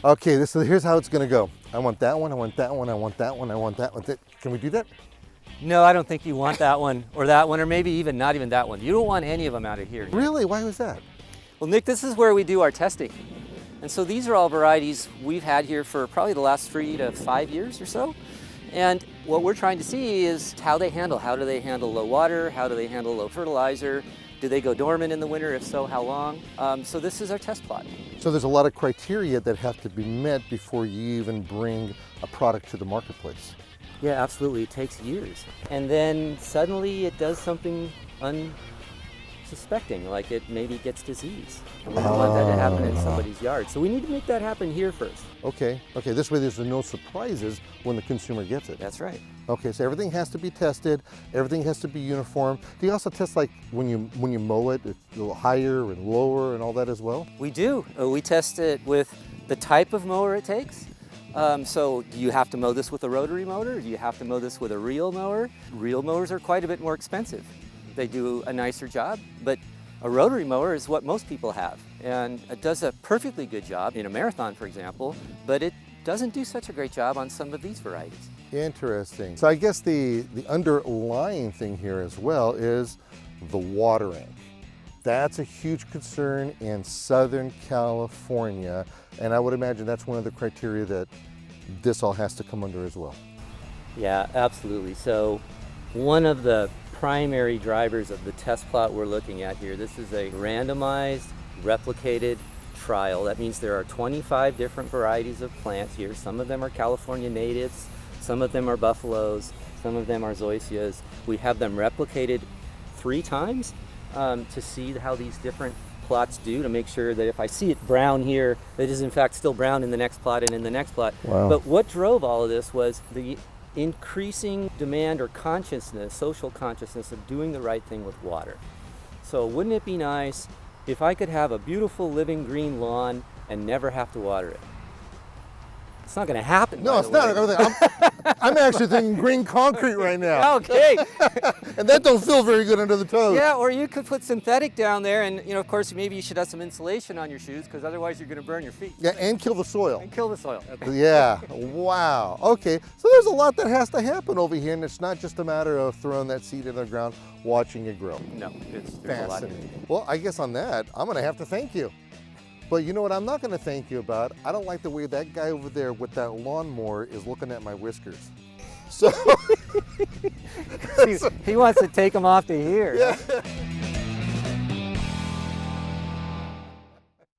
Okay, here's how it's gonna go. I want that one, I want that one, I want that one, I want that one. Can we do that? No, I don't think you want that one, or maybe even not even that one. You don't want any of them out of here. Really? Why was that? Well, Nick, this is where we do our testing. And so these are all varieties we've had here for probably the last 3 to 5 years or so. And what we're trying to see is how they handle. How do they handle low water? How do they handle low fertilizer? Do they go dormant in the winter? If so, how long? So this is our test plot. So there's a lot of criteria that have to be met before you even bring a product to the marketplace. Yeah, absolutely. It takes years. And then suddenly it does something unsuspecting, like it maybe gets disease. And we don't want that to happen in somebody's yard. So we need to make that happen here first. Okay, this way there's no surprises when the consumer gets it. That's right. Okay, so everything has to be tested, everything has to be uniform. Do you also test like when you mow it, it's a little higher and lower and all that as well? We do. We test it with the type of mower it takes. So do you have to mow this with a rotary motor? Do you have to mow this with a reel mower? Reel mowers are quite a bit more expensive. They do a nicer job, but a rotary mower is what most people have. And it does a perfectly good job in a marathon, for example, but it doesn't do such a great job on some of these varieties. Interesting. So I guess the underlying thing here as well is the watering. That's a huge concern in Southern California, and I would imagine that's one of the criteria that this all has to come under as well. Yeah, absolutely. So one of the primary drivers of the test plot we're looking at here, this is a randomized, replicated trial. That means there are 25 different varieties of plants here. Some of them are California natives, some of them are buffaloes, some of them are zoysias. We have them replicated 3 times to see how these different plots do, to make sure that if I see it brown here, it is in fact still brown in the next plot and in the next plot. Wow. But what drove all of this was the increasing demand or consciousness, social consciousness of doing the right thing with water. So wouldn't it be nice if I could have a beautiful living green lawn and never have to water it? It's not going to happen. No, it's not. I'm actually thinking green concrete right now. Okay. And that don't feel very good under the toes. Yeah, or you could put synthetic down there, and of course, maybe you should have some insulation on your shoes, because otherwise you're going to burn your feet. Yeah, and kill the soil. And kill the soil. Okay. Yeah, wow. Okay, so there's a lot that has to happen over here, and it's not just a matter of throwing that seed in the ground, watching it grow. No, there's a lot to it. Well, I guess on that, I'm going to have to thank you. But you know what I'm not going to thank you about? I don't like the way that guy over there with that lawnmower is looking at my whiskers. So he wants to take them off to here. Yeah.